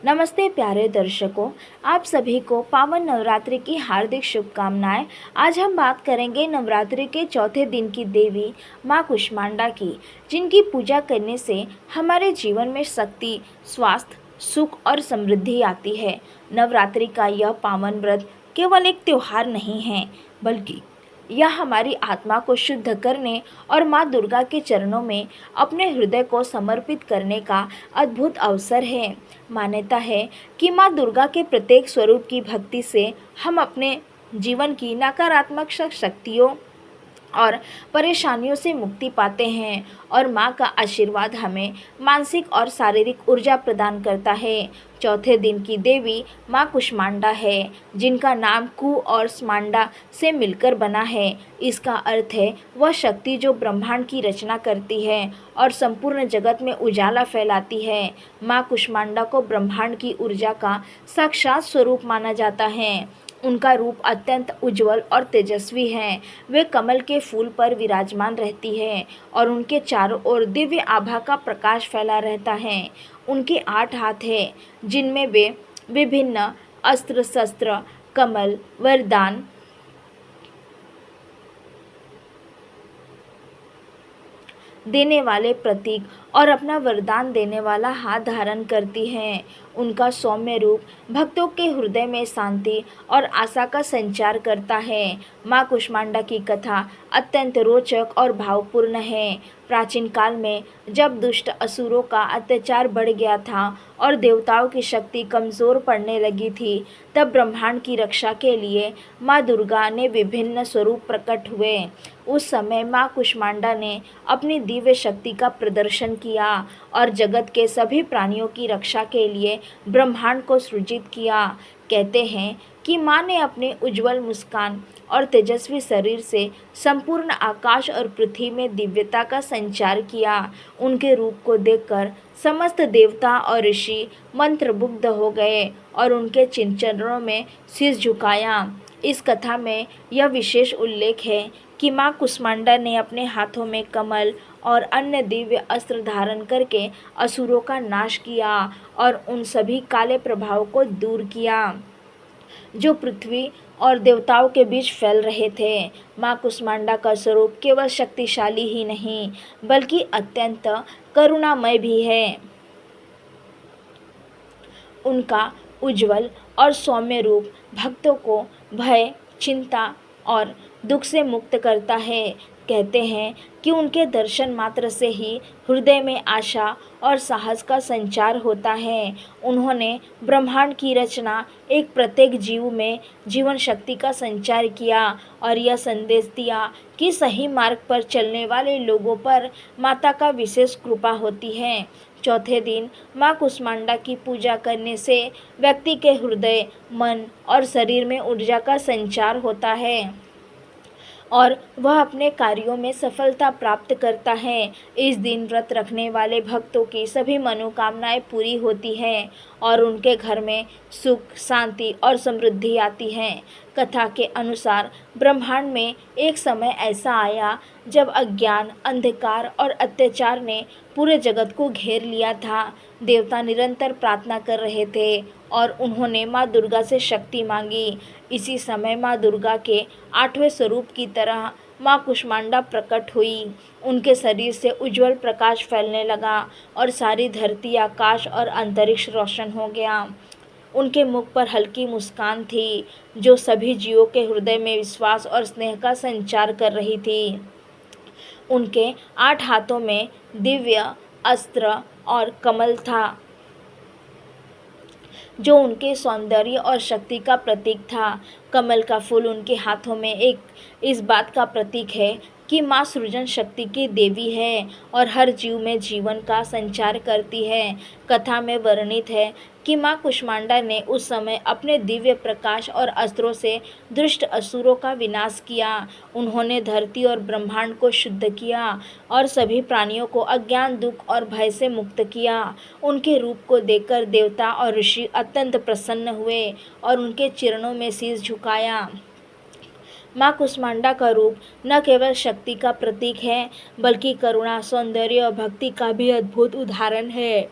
नमस्ते प्यारे दर्शकों, आप सभी को पावन नवरात्रि की हार्दिक शुभकामनाएं। आज हम बात करेंगे नवरात्रि के चौथे दिन की देवी माँ कुष्मांडा की, जिनकी पूजा करने से हमारे जीवन में शक्ति, स्वास्थ्य, सुख और समृद्धि आती है। नवरात्रि का यह पावन व्रत केवल एक त्योहार नहीं है, बल्कि यह हमारी आत्मा को शुद्ध करने और माँ दुर्गा के चरणों में अपने हृदय को समर्पित करने का अद्भुत अवसर है। मान्यता है कि माँ दुर्गा के प्रत्येक स्वरूप की भक्ति से हम अपने जीवन की नकारात्मक शक्तियों और परेशानियों से मुक्ति पाते हैं और माँ का आशीर्वाद हमें मानसिक और शारीरिक ऊर्जा प्रदान करता है। चौथे दिन की देवी माँ कुष्मांडा है, जिनका नाम कु और स्मांडा से मिलकर बना है। इसका अर्थ है वह शक्ति जो ब्रह्मांड की रचना करती है और संपूर्ण जगत में उजाला फैलाती है। माँ कुष्मांडा को ब्रह्मांड की ऊर्जा का साक्षात स्वरूप माना जाता है। उनका रूप अत्यंत उज्जवल और तेजस्वी है। वे कमल के फूल पर विराजमान रहती है और उनके चारों ओर दिव्य आभा का प्रकाश फैला रहता है। उनके 8 हाथ हैं, जिनमें वे विभिन्न अस्त्र शस्त्र, कमल, वरदान देने वाले प्रतीक और अपना वरदान देने वाला हाथ धारण करती हैं। उनका सौम्य रूप भक्तों के हृदय में शांति और आशा का संचार करता है। माँ कुष्मांडा की कथा अत्यंत रोचक और भावपूर्ण है। प्राचीन काल में जब दुष्ट असुरों का अत्याचार बढ़ गया था और देवताओं की शक्ति कमज़ोर पड़ने लगी थी, तब ब्रह्मांड की रक्षा के लिए माँ दुर्गा ने विभिन्न स्वरूप प्रकट हुए। उस समय माँ कुष्मांडा ने अपनी दिव्य शक्ति का प्रदर्शन किया और जगत के सभी प्राणियों की रक्षा के लिए ब्रह्मांड को सृजित किया। कहते हैं कि माँ ने अपने उज्जवल मुस्कान और तेजस्वी शरीर से संपूर्ण आकाश और पृथ्वी में दिव्यता का संचार किया। उनके रूप को देखकर समस्त देवता और ऋषि मंत्रमुग्ध हो गए और उनके चरणों में शीश झुकाया। इस कथा में यह विशेष उल्लेख है कि माँ कुष्मांडा ने अपने हाथों में कमल और अन्य दिव्य अस्त्र धारण करके असुरों का नाश किया और उन सभी काले प्रभावों को दूर किया जो पृथ्वी और देवताओं के बीच फैल रहे थे। माँ कुष्मांडा का स्वरूप केवल शक्तिशाली ही नहीं, बल्कि अत्यंत करुणामय भी है। उनका उज्जवल और सौम्य रूप भक्तों को भय, चिंता और दुख से मुक्त करता है। कहते हैं कि उनके दर्शन मात्र से ही हृदय में आशा और साहस का संचार होता है। उन्होंने ब्रह्मांड की रचना, एक प्रत्येक जीव में जीवन शक्ति का संचार किया और यह संदेश दिया कि सही मार्ग पर चलने वाले लोगों पर माता का विशेष कृपा होती है। चौथे दिन माँ कुष्मांडा की पूजा करने से व्यक्ति के हृदय, मन और शरीर में ऊर्जा का संचार होता है और वह अपने कार्यों में सफलता प्राप्त करता है। इस दिन व्रत रखने वाले भक्तों की सभी मनोकामनाएं पूरी होती हैं और उनके घर में सुख, शांति और समृद्धि आती है। कथा के अनुसार ब्रह्मांड में एक समय ऐसा आया जब अज्ञान, अंधकार और अत्याचार ने पूरे जगत को घेर लिया था। देवता निरंतर प्रार्थना कर रहे थे और उन्होंने माँ दुर्गा से शक्ति मांगी। इसी समय माँ दुर्गा के 8वें स्वरूप की तरह माँ कुष्मांडा प्रकट हुई। उनके शरीर से उज्जवल प्रकाश फैलने लगा और सारी धरती, आकाश और अंतरिक्ष रोशन हो गया। उनके मुख पर हल्की मुस्कान थी, जो सभी जीवों के हृदय में विश्वास और स्नेह का संचार कर रही थी। उनके 8 हाथों में दिव्य अस्त्र और कमल था, जो उनके सौंदर्य और शक्ति का प्रतीक था। कमल का फूल उनके हाथों में एक इस बात का प्रतीक है कि माँ सृजन शक्ति की देवी है और हर जीव में जीवन का संचार करती है। कथा में वर्णित है कि माँ कुष्मांडा ने उस समय अपने दिव्य प्रकाश और अस्त्रों से दुष्ट असुरों का विनाश किया। उन्होंने धरती और ब्रह्मांड को शुद्ध किया और सभी प्राणियों को अज्ञान, दुख और भय से मुक्त किया। उनके रूप को देखकर देवता और ऋषि अत्यंत प्रसन्न हुए और उनके चरणों में शीश झुकाया। माँ कुष्मांडा का रूप न केवल शक्ति का प्रतीक है, बल्कि करुणा, सौंदर्य और भक्ति का भी अद्भुत उदाहरण है।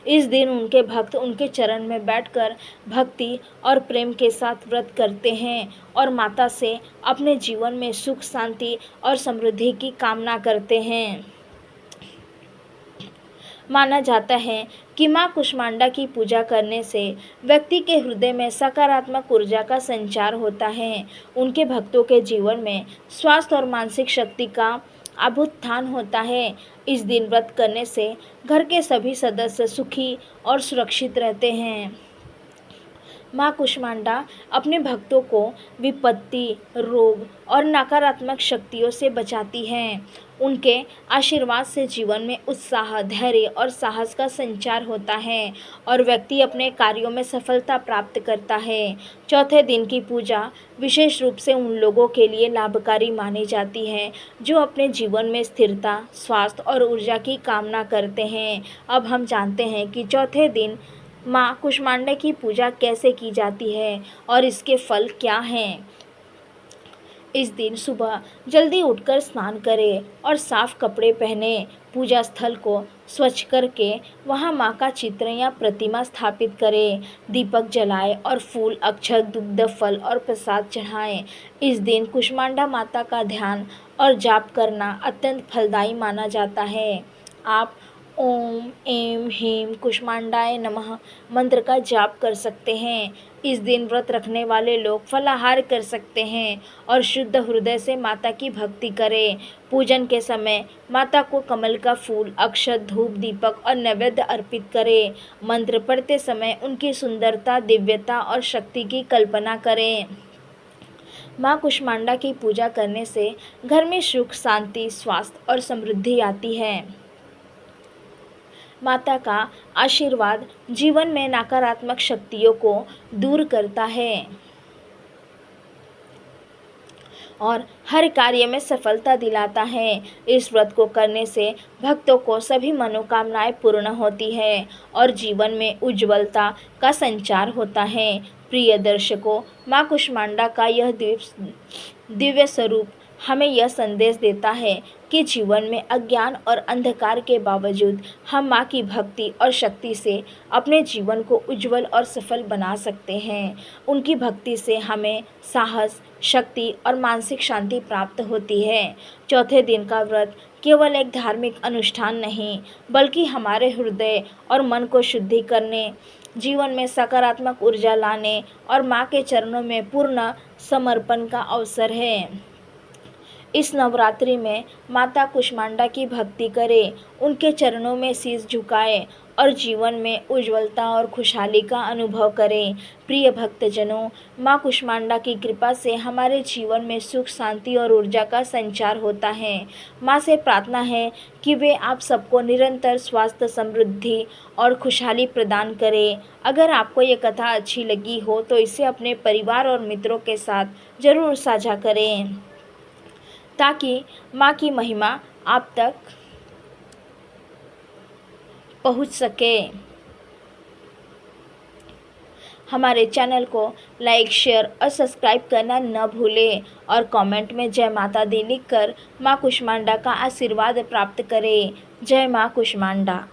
इस दिन उनके भक्त उनके चरण में बैठकर भक्ति और प्रेम के साथ व्रत करते हैं और माता से अपने जीवन में सुख, शांति और समृद्धि की कामना करते हैं। माना जाता है कि मां कुष्मांडा की पूजा करने से व्यक्ति के हृदय में सकारात्मक ऊर्जा का संचार होता है। उनके भक्तों के जीवन में स्वास्थ्य और मानसिक शक्ति का अभ्युत्थान होता है। इस दिन व्रत करने से घर के सभी सदस्य सुखी और सुरक्षित रहते हैं। मां कुष्मांडा अपने भक्तों को विपत्ति, रोग और नकारात्मक शक्तियों से बचाती हैं। उनके आशीर्वाद से जीवन में उत्साह, धैर्य और साहस का संचार होता है और व्यक्ति अपने कार्यों में सफलता प्राप्त करता है। चौथे दिन की पूजा विशेष रूप से उन लोगों के लिए लाभकारी मानी जाती है जो अपने जीवन में स्थिरता, स्वास्थ्य और ऊर्जा की कामना करते हैं। अब हम जानते हैं कि चौथे दिन मां कुष्मांडा की पूजा कैसे की जाती है और इसके फल क्या हैं। इस दिन सुबह जल्दी उठकर स्नान करें और साफ कपड़े पहने। पूजा स्थल को स्वच्छ करके वहां मां का चित्र या प्रतिमा स्थापित करें। दीपक जलाएं और फूल, अक्षत, दुग्ध, फल और प्रसाद चढ़ाएं। इस दिन कुष्मांडा माता का ध्यान और जाप करना अत्यंत फलदायी माना जाता है। आप ओम ऐं ह्रीं कुष्मांडाय नमः मंत्र का जाप कर सकते हैं। इस दिन व्रत रखने वाले लोग फलाहार कर सकते हैं और शुद्ध हृदय से माता की भक्ति करें। पूजन के समय माता को कमल का फूल, अक्षत, धूप, दीपक और नैवेद्य अर्पित करें। मंत्र पढ़ते समय उनकी सुंदरता, दिव्यता और शक्ति की कल्पना करें। मां कुष्मांडा की पूजा करने से घर में सुख, शांति, स्वास्थ्य और समृद्धि आती है। माता का आशीर्वाद जीवन में नकारात्मक शक्तियों को दूर करता है और हर कार्य में सफलता दिलाता है। इस व्रत को करने से भक्तों को सभी मनोकामनाएं पूर्ण होती है और जीवन में उज्ज्वलता का संचार होता है। प्रिय दर्शकों, मां कुष्मांडा का यह दिव्य स्वरूप हमें यह संदेश देता है कि जीवन में अज्ञान और अंधकार के बावजूद हम मां की भक्ति और शक्ति से अपने जीवन को उज्जवल और सफल बना सकते हैं। उनकी भक्ति से हमें साहस, शक्ति और मानसिक शांति प्राप्त होती है। चौथे दिन का व्रत केवल एक धार्मिक अनुष्ठान नहीं, बल्कि हमारे हृदय और मन को शुद्धि करने, जीवन में सकारात्मक ऊर्जा लाने और मां के चरणों में पूर्ण समर्पण का अवसर है। इस नवरात्रि में माता कुष्मांडा की भक्ति करें, उनके चरणों में शीश झुकाएं और जीवन में उज्ज्वलता और खुशहाली का अनुभव करें। प्रिय भक्तजनों, मां कुष्मांडा की कृपा से हमारे जीवन में सुख, शांति और ऊर्जा का संचार होता है। मां से प्रार्थना है कि वे आप सबको निरंतर स्वास्थ्य, समृद्धि और खुशहाली प्रदान करें। अगर आपको ये कथा अच्छी लगी हो तो इसे अपने परिवार और मित्रों के साथ ज़रूर साझा करें ताकि मां की महिमा आप तक पहुंच सके। हमारे चैनल को लाइक, शेयर और सब्सक्राइब करना न भूलें और कमेंट में जय माता दी लिखकर मां कुष्मांडा का आशीर्वाद प्राप्त करें। जय मां कुष्मांडा।